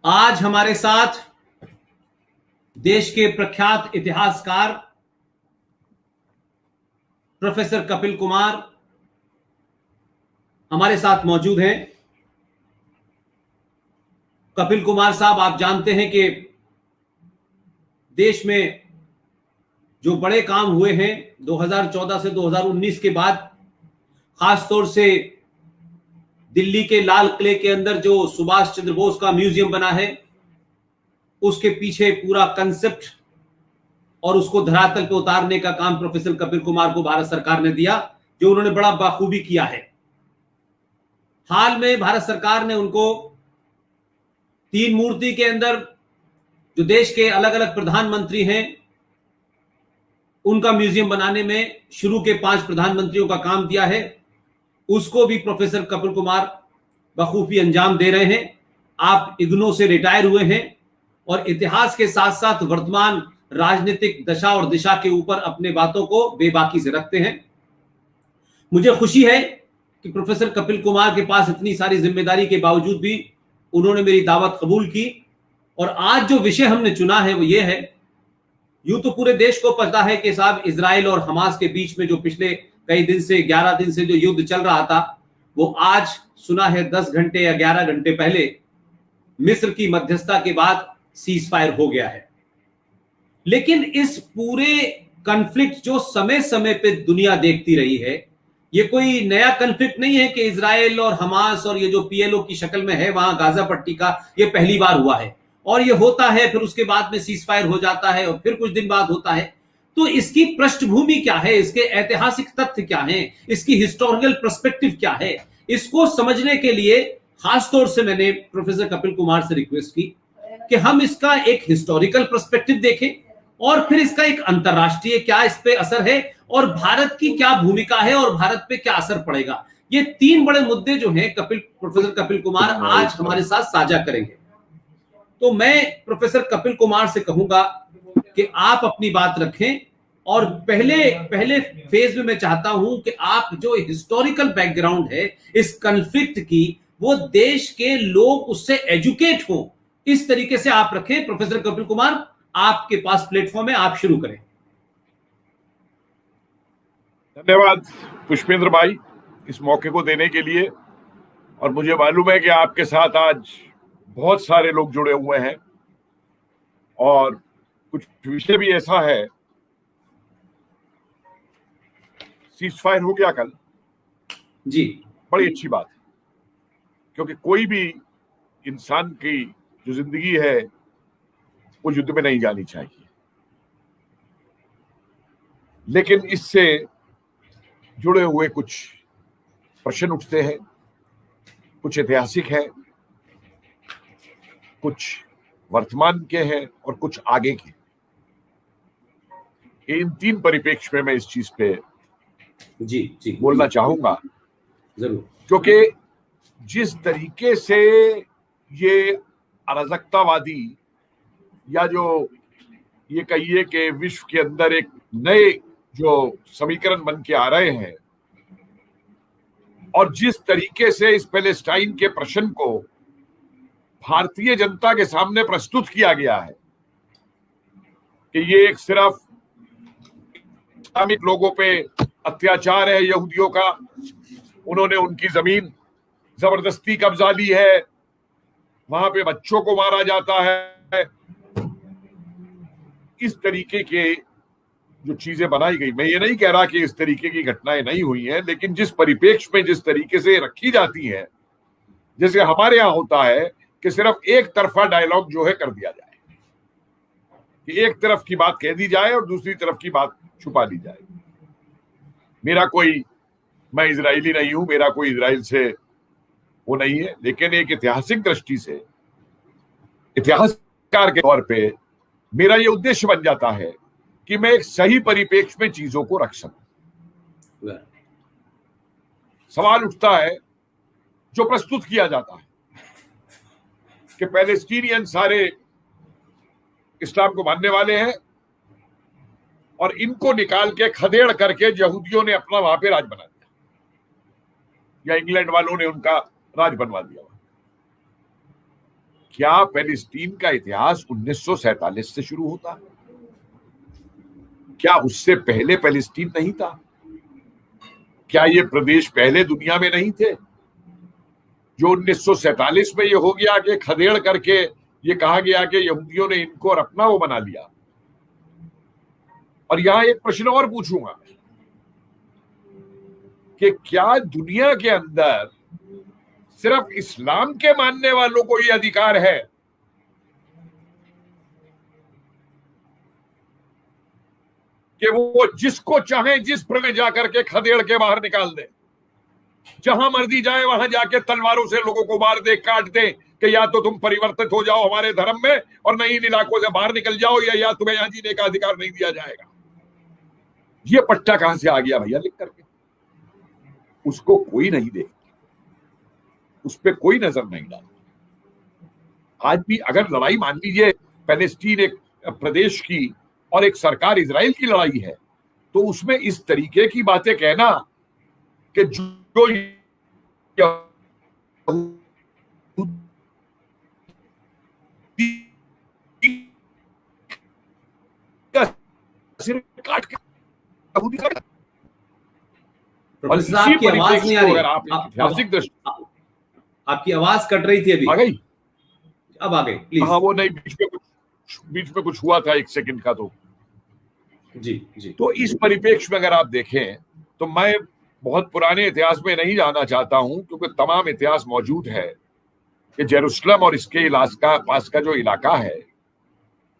आज हमारे साथ देश के प्रख्यात इतिहासकार प्रोफेसर कपिल कुमार हमारे साथ मौजूद हैं। कपिल कुमार साहब, आप जानते हैं कि देश में जो बड़े काम हुए हैं 2014 से 2019 के बाद, खासतौर से दिल्ली के लाल किले के अंदर जो सुभाष चंद्र बोस का म्यूजियम बना है, उसके पीछे पूरा कंसेप्ट और उसको धरातल पे उतारने का काम प्रोफेसर कपिल कुमार को भारत सरकार ने दिया, जो उन्होंने बड़ा बाखूबी किया है। हाल में भारत सरकार ने उनको 3 मूर्ति के अंदर जो देश के अलग अलग प्रधानमंत्री हैं उनका म्यूजियम बनाने में शुरू के 5 प्रधानमंत्रियों का काम दिया है, उसको भी प्रोफेसर कपिल कुमार बखूबी अंजाम दे रहे हैं। आप इग्नो से रिटायर हुए हैं और इतिहास के साथ साथ वर्तमान राजनीतिक दशा और दिशा के ऊपर अपने बातों को बेबाकी से रखते हैं। मुझे खुशी है कि प्रोफेसर कपिल कुमार के पास इतनी सारी जिम्मेदारी के बावजूद भी उन्होंने मेरी दावत कबूल की। और आज जो विषय हमने चुना है वो ये है, यूं तो पूरे देश को पता है कि साहब इजराइल और हमास के बीच में जो पिछले कई दिन से 11 दिन से जो युद्ध चल रहा था, वो आज सुना है 10 घंटे या 11 घंटे पहले मिस्र की मध्यस्थता के बाद सीज फायर हो गया है। लेकिन इस पूरे कॉन्फ्लिक्ट जो समय समय पे दुनिया देखती रही है, ये कोई नया कॉन्फ्लिक्ट नहीं है कि इजराइल और हमास और ये जो पीएलओ की शक्ल में है वहां गाजा पट्टी का, ये पहली बार हुआ है। और ये होता है, फिर उसके बाद में सीज फायर हो जाता है और फिर कुछ दिन बाद होता है। तो इसकी पृष्ठभूमि क्या है, इसके ऐतिहासिक तथ्य क्या हैं, इसकी हिस्टोरिकल पर्सपेक्टिव क्या है, इसको समझने के लिए खासतौर से मैंने प्रोफेसर कपिल कुमार से रिक्वेस्ट की कि हम इसका एक हिस्टोरिकल पर्सपेक्टिव देखें और फिर इसका एक अंतरराष्ट्रीय क्या इस पे असर है और भारत की क्या भूमिका है और भारत पे क्या असर पड़ेगा। ये 3 बड़े मुद्दे जो हैं प्रोफेसर कपिल कुमार आज हमारे साथ साझा करेंगे। तो मैं प्रोफेसर कपिल कुमार से कहूंगा कि आप अपनी बात रखें और पहले फेज में मैं चाहता हूं कि आप जो हिस्टोरिकल बैकग्राउंड है इस कॉन्फ्लिक्ट की, वो देश के लोग उससे एजुकेट हो, इस तरीके से आप रखें। प्रोफेसर कपिल कुमार, आपके पास प्लेटफॉर्म है, आप शुरू करें। धन्यवाद पुष्पेंद्र भाई इस मौके को देने के लिए। और मुझे मालूम है कि आपके साथ आज बहुत सारे लोग जुड़े हुए हैं और कुछ विषय भी ऐसा है। सीज फायर हो गया कल जी, बड़ी अच्छी बात है, क्योंकि कोई भी इंसान की जो जिंदगी है वो युद्ध में नहीं जानी चाहिए। लेकिन इससे जुड़े हुए कुछ प्रश्न उठते हैं, कुछ ऐतिहासिक है, कुछ वर्तमान के हैं और कुछ आगे के। इन 3 परिप्रेक्ष्य में मैं इस चीज पे जी बोलना चाहूंगा, जरूर। क्योंकि जिस तरीके से ये अराजकतावादी या जो ये कहिए कि विश्व के अंदर एक नए जो समीकरण बन के आ रहे हैं और जिस तरीके से इस पैलेस्टाइन के प्रश्न को भारतीय जनता के सामने प्रस्तुत किया गया है कि ये एक सिर्फ इस्लामिक लोगों पे अत्याचार है, यहूदियों का, उन्होंने उनकी जमीन जबरदस्ती कब्जा ली है, वहां पे बच्चों को मारा जाता है, इस तरीके के जो चीजें बनाई गई। मैं ये नहीं कह रहा कि इस तरीके की घटनाएं नहीं हुई हैं, लेकिन जिस परिप्रेक्ष्य में जिस तरीके से रखी जाती है, जैसे हमारे यहाँ होता है कि सिर्फ एक तरफा डायलॉग जो है कर दिया जाए, कि एक तरफ की बात कह दी जाए और दूसरी तरफ की बात छुपा दी जाए। मैं इजरायली नहीं हूं, मेरा कोई इजराइल से वो नहीं है, लेकिन एक ऐतिहासिक दृष्टि से, इतिहासकार के तौर पे मेरा ये उद्देश्य बन जाता है कि मैं एक सही परिप्रेक्ष्य में चीजों को रख सकूं। सवाल उठता है जो प्रस्तुत किया जाता है कि पैलेस्टीनियन सारे इस्लाम को मानने वाले हैं और इनको निकाल के खदेड़ करके यहूदियों ने अपना वहां पे राज बना दिया, या इंग्लैंड वालों ने उनका राज बनवा दिया। क्या पैलेस्टीन का इतिहास 1947 से शुरू होता है? क्या उससे पहले पैलेस्टीन नहीं था? क्या ये प्रदेश पहले दुनिया में नहीं थे? जो 1947 में ये हो गया कि खदेड़ करके ये कहा गया कि यहूदियों ने इनको और अपना वो बना लिया। और यहां एक प्रश्न और पूछूंगा कि क्या दुनिया के अंदर सिर्फ इस्लाम के मानने वालों को ये अधिकार है कि वो जिसको चाहे जिस में जाकर के खदेड़ के बाहर निकाल दे, जहां मर्जी जाए वहां जाके तलवारों से लोगों को मार दे, काट दे कि या तो तुम परिवर्तित हो जाओ हमारे धर्म में और नहीं इन इलाकों से बाहर निकल जाओ, या तुम्हें यहां जीने का अधिकार नहीं दिया जाएगा? ये पट्टा कहां से आ गया भैया लिख करके? उसको कोई नहीं देखता, उस पर कोई नजर नहीं डालता। आज भी अगर लड़ाई मान लीजिए पैलेस्टीन एक प्रदेश की और एक सरकार इजराइल की लड़ाई है, तो उसमें इस तरीके की बातें कहना कि जो सिर काट के प्रोफेसर साहब आपकी आवाज नहीं आ रही। अगर आप ऐतिहासिक दृष्टि, आपकी आवाज कट रही थी अभी, आ गई? अब आ गई प्लीज। हाँ, वो नहीं, बीच में कुछ हुआ था 1 सेकंड का। तो जी। तो इस परिप्रेक्ष्य में अगर आप देखें तो मैं बहुत पुराने इतिहास में नहीं जाना चाहता हूं, क्योंकि तमाम इतिहास मौजूद है कि जेरूसलम और इसके पास का जो इलाका है,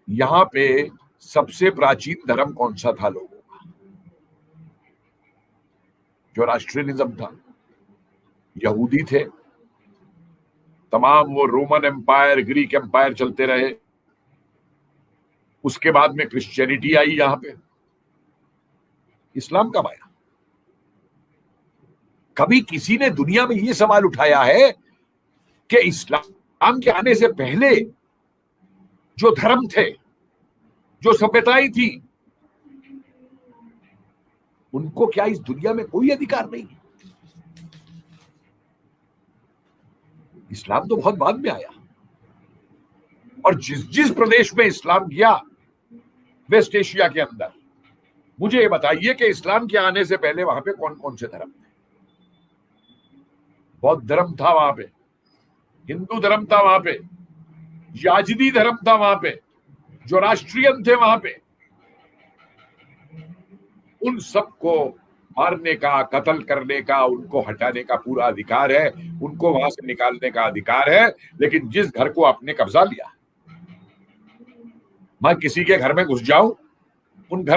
यहां पे सबसे प्राचीन धर्म कौन सा था लोगों का? जो राष्ट्रियनिज्म था। यहूदी थे, तमाम वो रोमन एम्पायर, ग्रीक एम्पायर चलते रहे, उसके बाद में क्रिश्चियनिटी आई, यहां पे इस्लाम कब आया? कभी किसी ने दुनिया में यह सवाल उठाया है कि इस्लाम के आने से पहले जो धर्म थे, जो सभ्यताएं थी, उनको क्या इस दुनिया में कोई अधिकार नहीं? इस्लाम तो बहुत बाद में आया, और जिस प्रदेश में इस्लाम गया वेस्ट एशिया के अंदर, मुझे ये बताइए कि इस्लाम के आने से पहले वहां पे कौन कौन से धर्म थे? बौद्ध धर्म था वहां पे, हिंदू धर्म था वहां पे, याजदी धर्म था वहां पे, जो राष्ट्रीयन थे वहां पे। उन सबको मारने का, कत्ल करने का, उनको हटाने का पूरा अधिकार है, उनको वहां से निकालने का अधिकार है। लेकिन जिस घर को आपने कब्जा लिया, मैं किसी के घर में घुस जाऊं, उन घर